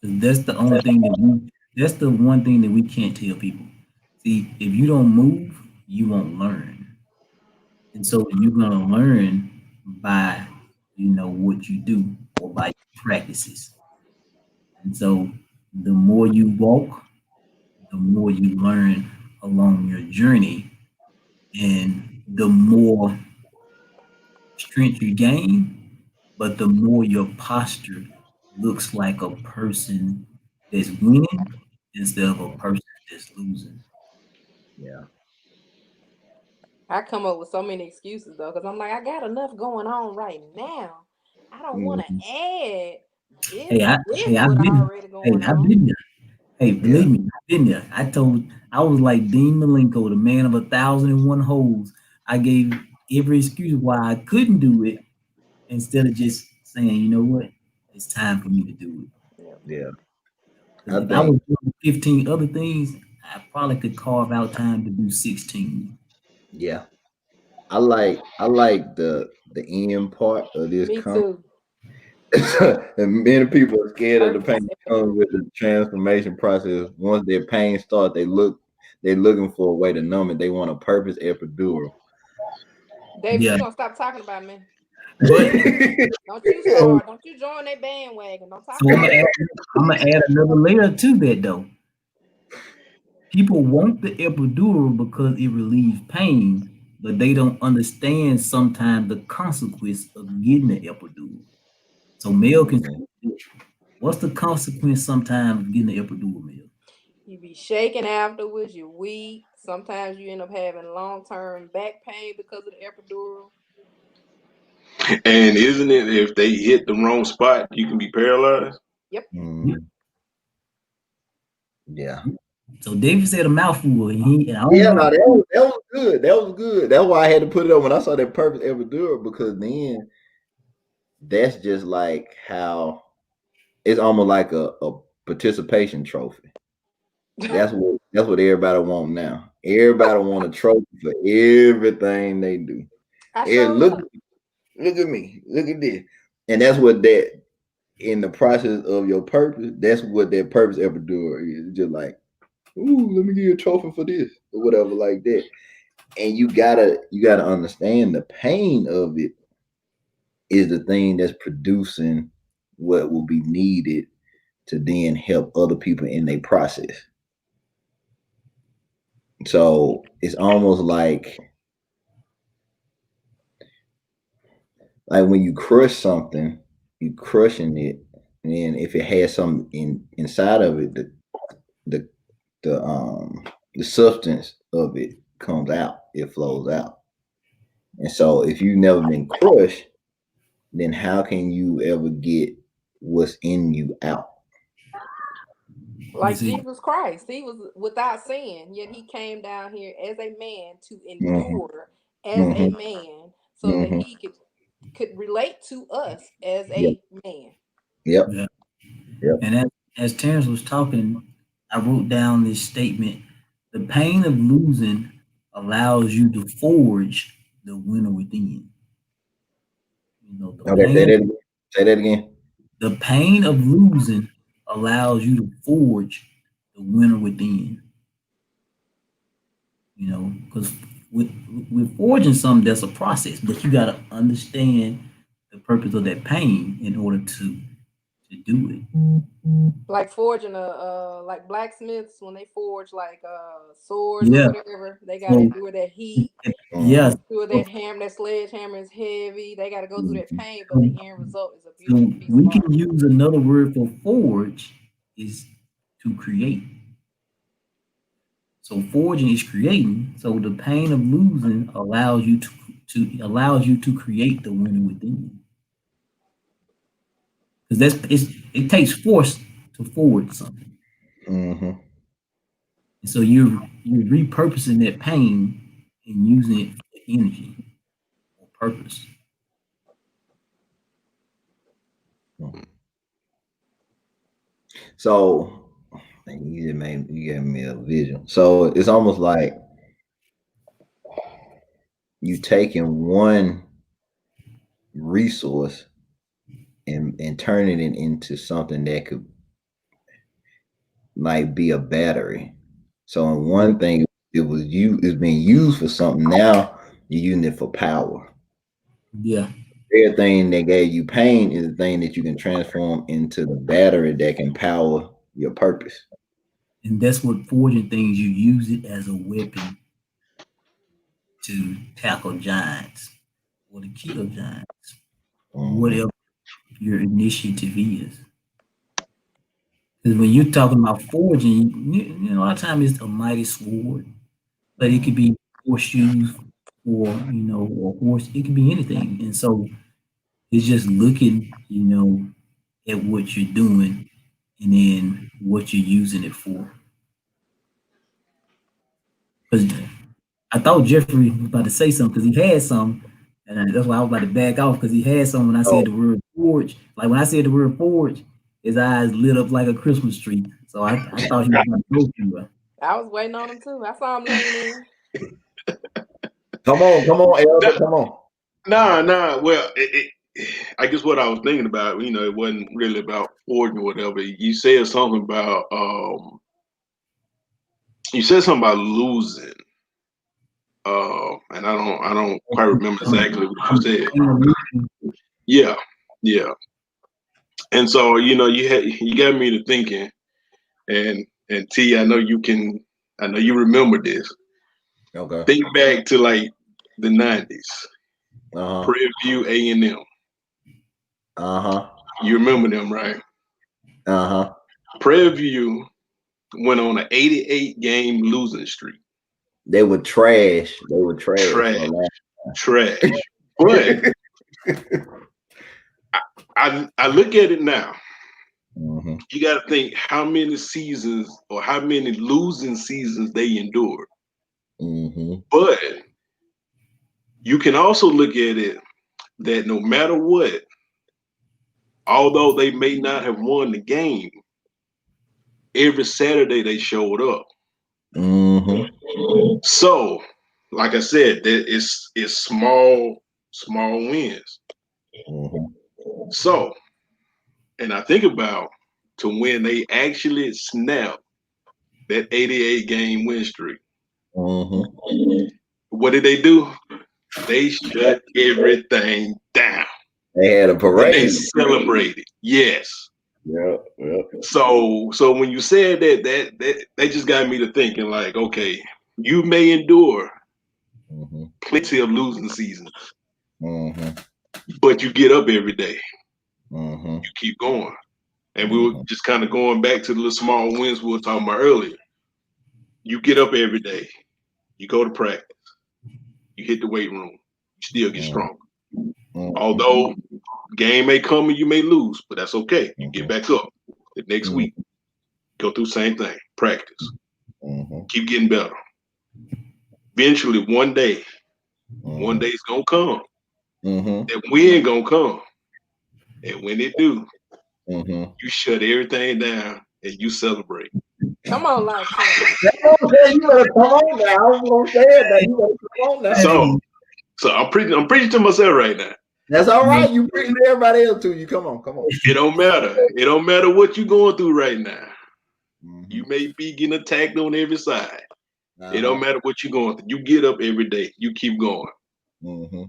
That's the only thing that's the one thing that we can't tell people. See, if you don't move, you won't learn. And so you're gonna learn by what you do or by your practices. And so the more you walk, the more you learn along your journey, and the more strength you gain, but the more your posture looks like a person that's winning instead of a person that's losing. Yeah. I come up with so many excuses though, because I'm like, I got enough going on right now. I don't want Mhm. to add Hey, this I've what been, already going I've on. been there. Hey, Yeah. believe me, I've been there. I was like Dean Malenko, the man of 1,001 holes. I gave every excuse why I couldn't do it instead of just saying, you know what, it's time for me to do it. Yeah. Because I if I think was doing 15 other things, I probably could carve out time to do 16. yeah. I like the end part of this Me concept. too. And many people are scared of the Purpose pain that comes epidural. with the transformation process. Once their pain starts, they're looking for a way to numb it. They want a purpose epidural. David, Yeah, you gonna stop talking about me. but Don't you start. Don't you join that bandwagon. Don't talk so about me. I'm gonna add another layer to that though. People want the epidural because it relieves pain, but they don't understand sometimes the consequence of getting the epidural. So Mel can what's the consequence sometimes of getting the epidural, Mel? You be shaking afterwards, you're weak. Sometimes you end up having long-term back pain because of the epidural. And isn't it if they hit the wrong spot, you can be paralyzed? Yep. Yeah. So David said a mouthful. And I don't Yeah, know. no, that was good. That was good. That's why I had to put it up when I saw that purpose epidural, because then that's just like how it's almost like a participation trophy. That's what everybody want now. Everybody want a trophy for everything they do. I Hey, showed look up. at me, look at this. And that's what that in the process of your purpose, that's what that purpose epidural is. It's just like, ooh, let me give you a trophy for this or whatever like that. And you gotta understand the pain of it is the thing that's producing what will be needed to then help other people in their process. So it's almost like when you crush something, you crushing it, and if it has something inside of it, the the substance of it comes out, it flows out. And so if you've never been crushed, then how can you ever get what's in you out? Like See, Jesus Christ, he was without sin, yet he came down here as a man to Mm-hmm. endure as a Mm-hmm. man so that Mm-hmm. he could relate to us as Yep. a man. Yep. yeah. Yep. And as Terrence was talking, I wrote down this statement. The pain of losing allows you to forge the winner within. You know, Okay, say that again. the pain of losing allows you to forge the winner within. You know, because with forging something, that's a process, but you got to understand the purpose of that pain in order to do it. Like forging like blacksmiths when they forge like swords or Yeah. whatever, they gotta So endure that heat, yes. endure So, that hammer, that sledgehammer is heavy. They gotta go through that pain, but so the end result is a so beautiful piece of we art. can use another word for forge is to create. So forging is creating. So the pain of losing allows you to create the winner within. Because it takes force to forge something. Mm-hmm. And so you're repurposing that pain and using it for energy or purpose. So you gave me a vision. So it's almost like you taking one resource and turning it into something that could might be a battery. So in one thing it's being used for something. Now you're using it for power. Yeah. Everything that gave you pain is the thing that you can transform into the battery that can power your purpose. And that's what forging things, you use it as a weapon to tackle giants or to kill giants or whatever your initiative is. Because when you're talking about forging, you know, a lot of times it's a mighty sword, but it could be horseshoes or, you know, or horse, it could be anything. And so it's just looking, you know, at what you're doing and then what you're using it for. Because I thought Jeffrey was about to say something because he had some, and that's why I was about to back off because he had some when I said Oh, the word forge. Like when I said the word forge, his eyes lit up like a Christmas tree. So I thought he was going to go through. I was waiting on him too. I saw him lean in. come on, Elder, come on. Nah. Well, I guess what I was thinking about, you know, it wasn't really about forging or whatever. You said something about losing. And I don't quite remember exactly what you said. Yeah, yeah. And so, you know, you got me to thinking, and T, I know you remember this. Okay. Think back to like the 90s. Uh-huh. Prairie View A&M. Uh-huh. You remember them, right? Uh-huh. Prairie View went on an 88 game losing streak. They were trash. They were trash. Trash. But I look at it now. Mm-hmm. You got to think how many seasons or how many losing seasons they endured. Mm-hmm. But you can also look at it that no matter what, although they may not have won the game, every Saturday they showed up. Mm-hmm. So, like I said, it's small wins. Mm-hmm. So, and I think about to when they actually snapped that 88 game win streak. Mm-hmm. What did they do? They shut everything down. They had a And parade. they celebrated. Yes. Yeah. So when you said that they just got me to thinking like, okay, you may endure Mm-hmm. plenty of losing seasons, Mm-hmm. but you get up every day. Mm-hmm. You keep going. And we were just kind of going back to the little small wins we were talking about earlier. You get up every day. You go to practice. You hit the weight room. You still get stronger. Mm-hmm. Although game may come and you may lose, but that's okay. You get back up. The next week, go through the same thing. Practice. Mm-hmm. Keep getting better. Eventually, one day it's gonna come. Mm-hmm. That win gonna come. And when it do, Mm-hmm. you shut everything down and you celebrate. Come on, life champion. That's what I'm saying. You better come on now. I was gonna say it. Now. You better come on now. So I'm preaching to myself right now. That's all right. You preaching to everybody else too. You come on. It don't matter. It don't matter what you're going through right now. Mm-hmm. You may be getting attacked on every side. It don't matter what you're going through. You get up every day. You keep going. Mm-hmm.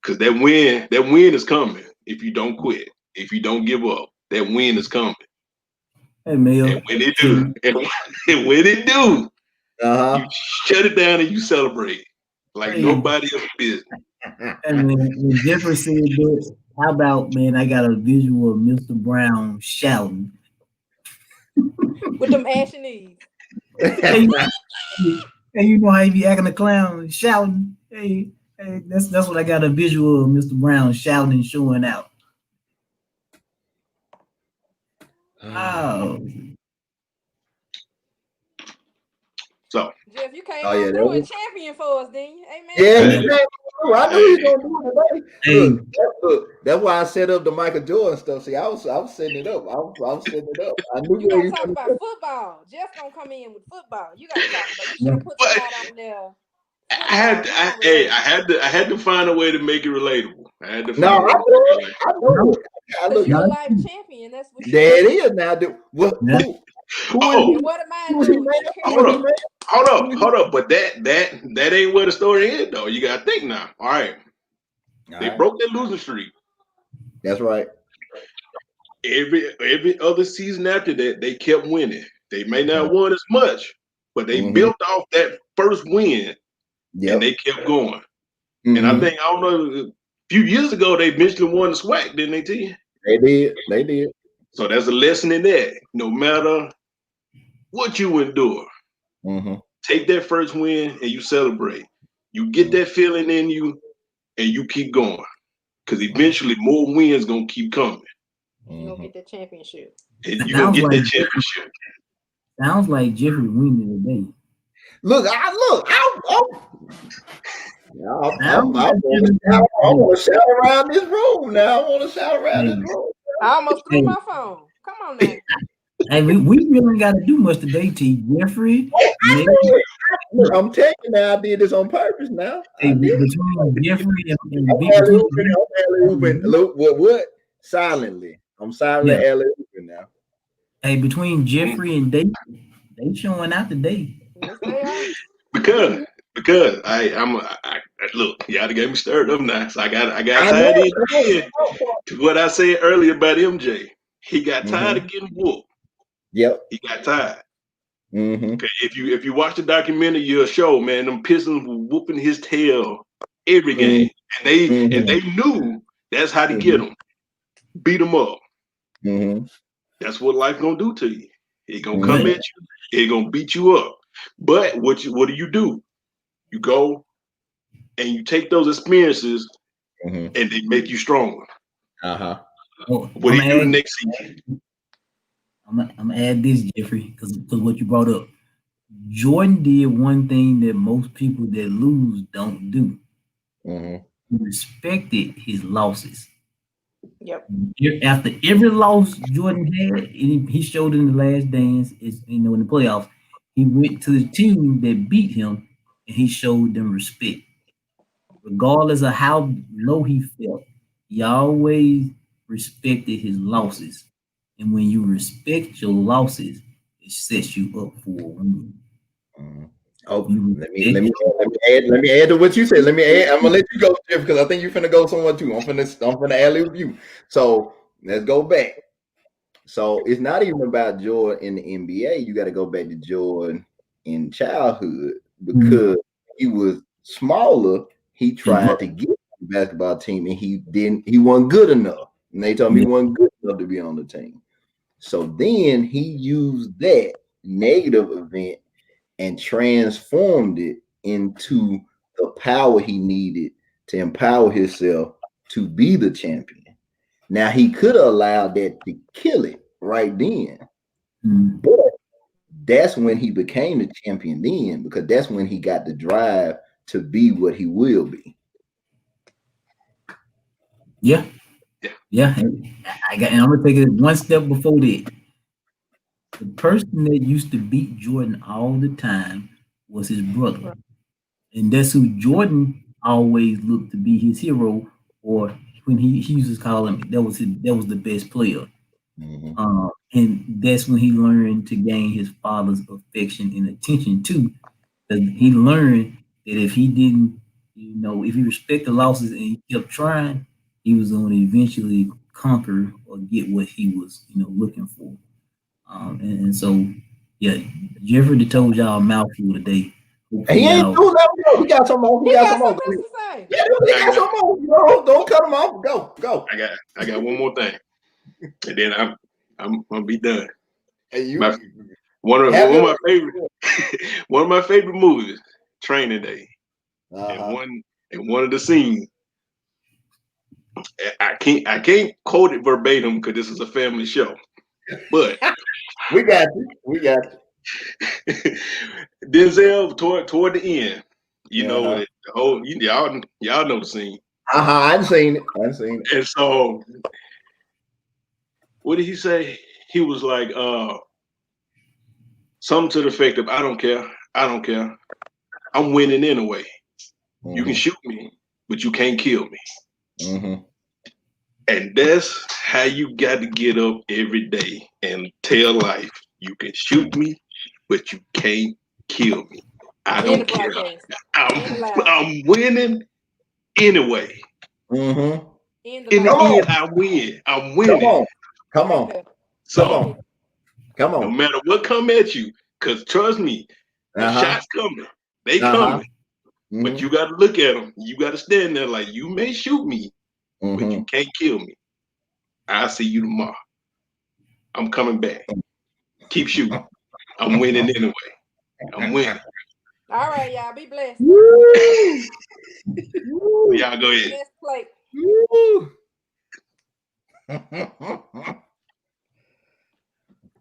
Cause that win is coming. If you don't quit, if you don't give up, that win is coming. Hey, Mel. And when it do, you shut it down and you celebrate like nobody else's business. And when Jeffrey said this, how about, man, I got a visual of Mr. Brown shouting. With them ashy knees. And you know how he be acting a clown, shouting. Hey, that's what I got a visual of Mr. Brown shouting and showing out. Oh. So Jeff, you came on through a champion for us, didn't you? Amen. Yeah, I knew he was gonna do it today. Look, that's why I set up the Michael Jordan stuff. See, I was setting it up. I was setting it up. I knew you gotta talk about football. Jeff gonna come in with football. You gotta talk about. You should have put somebody on there. I had to find a way to make it relatable. I had to find I know. Because you're a life champion. That's what there it is now. What am I doing? Hold up. But that ain't where the story is, though. You gotta think now. All right. They broke their losing streak. That's right. Every other season after that, they kept winning. They may not won as much, but they built off that first win. And they kept going. And I think, I don't know, a few years ago, they eventually won the SWAC, didn't they, T? They did. So there's a lesson in that. No matter what you endure, take that first win and you celebrate. You get that feeling in you and you keep going. Because eventually more wins going to keep coming. You're going to get that championship. And you're going to get that championship. Sounds like Jeffrey winning today. Look, I want to shout around this room now. I want to shout around this room. I almost threw my phone. Come on now. Hey, we really got to do much today, T. Jeffrey. I'm telling you now, I did this on purpose now. Hey, between Jeffrey and look, what? Silently. I'm silently alley-ooping now. Hey, between Jeffrey and David, they showing out today. Because I look, y'all got me stirred up now. So I got tired again to what I said earlier about MJ. He got tired of getting whooped. Yep. He got tired. Okay, if you watch the documentary, you'll show, man, them Pistons were whooping his tail every game. And they knew that's how to get him. Beat him up. That's what life gonna do to you. It gonna come at you. It gonna beat you up. But what do? You go and you take those experiences and they make you stronger. What do you do the next season? I'm gonna add this, Jeffrey, because what you brought up. Jordan did one thing that most people that lose don't do. He respected his losses. Yep. After every loss Jordan had, he showed in the Last Dance, in the playoffs, he went to the team that beat him and he showed them respect. Regardless of how low he felt, he always respected his losses. And when you respect your losses, it sets you up for a win. Let me add to what you said. I'm gonna let you go, Jeff, because I think you're finna go somewhere too. I'm finna alley-oop you. So let's go back. So it's not even about Jordan in the NBA. You got to go back to Jordan in childhood because he was smaller. He tried to get the basketball team and he wasn't good enough. And they told me he wasn't good enough to be on the team. So then he used that negative event and transformed it into the power he needed to empower himself to be the champion. Now, he could have allowed that to kill it right then. But that's when he became the champion then, because that's when he got the drive to be what he will be. Yeah. And I'm gonna take it one step before that. The person that used to beat Jordan all the time was his brother. And that's who Jordan always looked to be his hero, or when he used to call him, that was the best player. And that's when he learned to gain his father's affection and attention too. Because he learned that if he didn't, if he respected losses and he kept trying, he was going to eventually conquer or get what he was, looking for. And so, yeah, Jeffrey told y'all a mouthful today. He ain't doing that. We got some more. He got something else to say. Yeah, we got some more. Don't cut him off. Go. I got one more thing, and then I'm gonna be done. Hey, one of my favorite movies, Training Day, and one of the scenes. I can't quote it verbatim because this is a family show, but we got you. Denzel toward the end, the whole y'all know the scene. I ain't seen it. And so, what did he say? He was like, something to the effect of, I don't care. I'm winning anyway. You can shoot me, but you can't kill me. And that's how you got to get up every day and tell life, you can shoot me, but you can't kill me. I don't care. I'm winning anyway. In the end, I win. I'm winning. Come on. So, no matter what come at you, because trust me, the shots coming. They coming. But you got to look at them. You got to stand there like, you may shoot me, but you can't kill me. I'll see you tomorrow. I'm coming back. Keep shooting. I'm winning anyway. I'm winning. All right, y'all. Be blessed. Y'all go ahead. Let's play.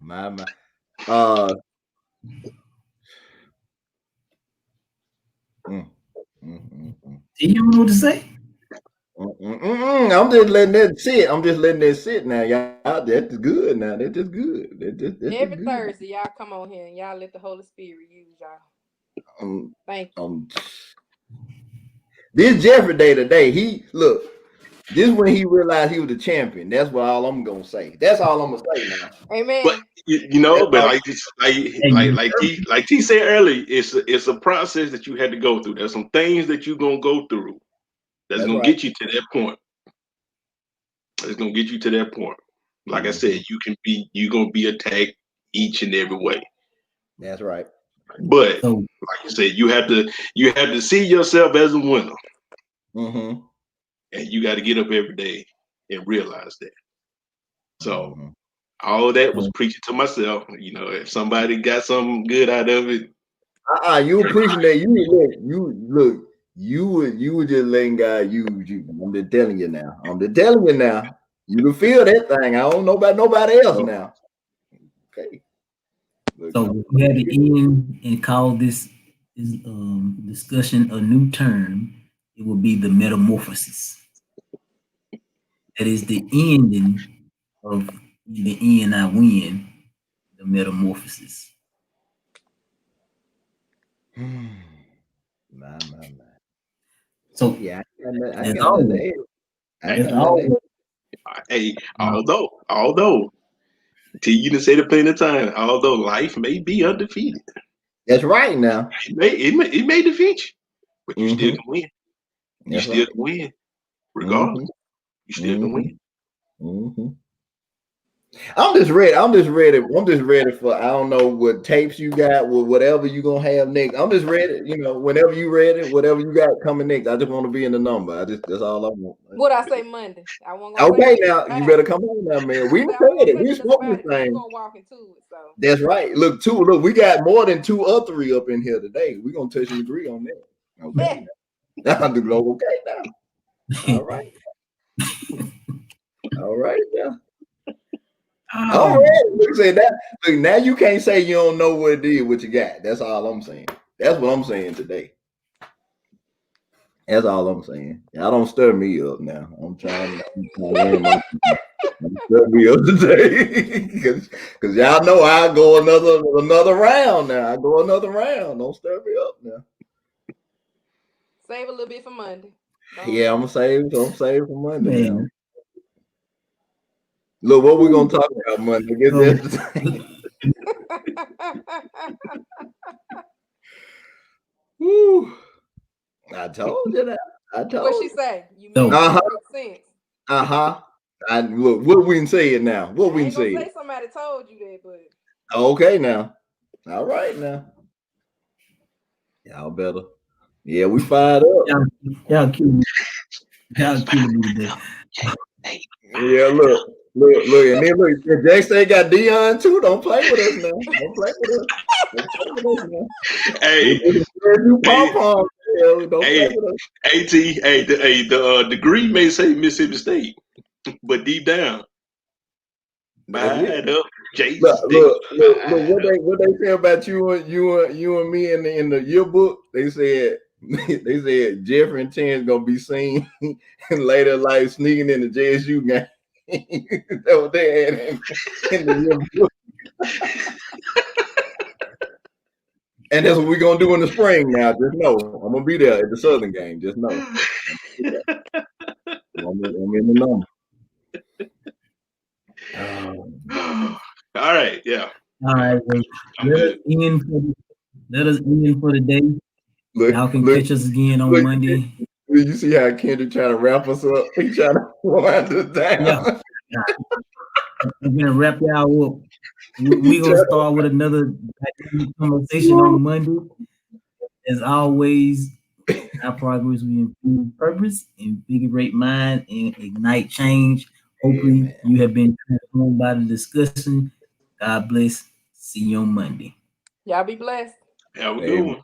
My. You don't know what to say? I'm just letting that sit. Now, y'all. That's good. Now, that's just good. That's Every good. Thursday, y'all come on here and y'all let the Holy Spirit use y'all. Thank you. This Jeffrey Day today, this is when he realized he was the champion. That's what all I'm gonna say. That's all I'm gonna say now. Amen. But like T said earlier, it's a process that you had to go through. There's some things that you're gonna go through that's gonna get you to that point. It's gonna get you to that point. Like I said, you're gonna be attacked each and every way. That's right. But like you said, you have to see yourself as a winner. And you got to get up every day and realize that. So all of that was preaching to myself. If somebody got something good out of it. You were preaching that. You were just letting God use you. I'm just telling you now. You can feel that thing. I don't know about nobody else now. Okay. So we had to end and call this discussion a new term. It will be the metamorphosis. That is the ending of the end I win, the metamorphosis. My. So yeah, Although T, you didn't say it plenty of time. Although life may be undefeated, that's right. Now it may defeat you, but you still can win. You still can win, regardless. You still can win. I'm just ready. I'm just ready for, I don't know what tapes you got, whatever you gonna have next. I'm just ready. Whenever you ready, whatever you got coming next. I just want to be in the number. That's all I want. What I say Monday? I won't. Okay, now you better come on now, man. We said it. We spoke this thing. Gonna walk into it. So that's right. Look, we got more than 2 or 3 up in here today. We're gonna touch and agree on that. Okay. Now the global. Okay, now. All right. All right, now. All right. Look, now you can't say you don't know what it is, what you got. That's all I'm saying. That's what I'm saying today. That's all I'm saying. Y'all don't stir me up now. I'm trying to Don't be up today, because y'all know I'll go another round now. I go another round. Don't stir me up now. Save a little bit for Monday. Yeah, I'm save for Monday. Man. Now. Look, what we gonna talk about Monday? I guess that's the thing. Woo. I told you that. I told What she you. say? You No. made it make sense. I look. What we can say it now? What I we ain't can gonna say? say somebody told you that, but Okay, now. All right, now. Y'all better. Yeah, we fired up. Y'all cute. Y'all cute me today. Yeah, look, and then look. Jay say got Dion too. Don't play with us now. Don't play with us. Don't play with us now. Hey, Don't play with us. AT, the degree may say Mississippi State, but deep down, fired up, J Look, what they say about you and me in the yearbook? They said Jeffrey and Ten's gonna be seen later like sneaking in the JSU game. That's what they had in the yearbook. And that's what we're gonna do in the spring now. Just know I'm gonna be there at the Southern game. Just know. I'm in the number. All right, yeah. All right, well, let us end for the day. Y'all can catch us again on Monday. You see how Kendrick trying to wrap us up? He trying to wind us down. Yeah. I'm gonna wrap y'all up. We're gonna start with another conversation on Monday. As always, our progress we improve purpose, invigorate mind, and ignite change. Hopefully, you have been transformed by the discussion. God bless. See you on Monday. y'all be blessed. Have a good one.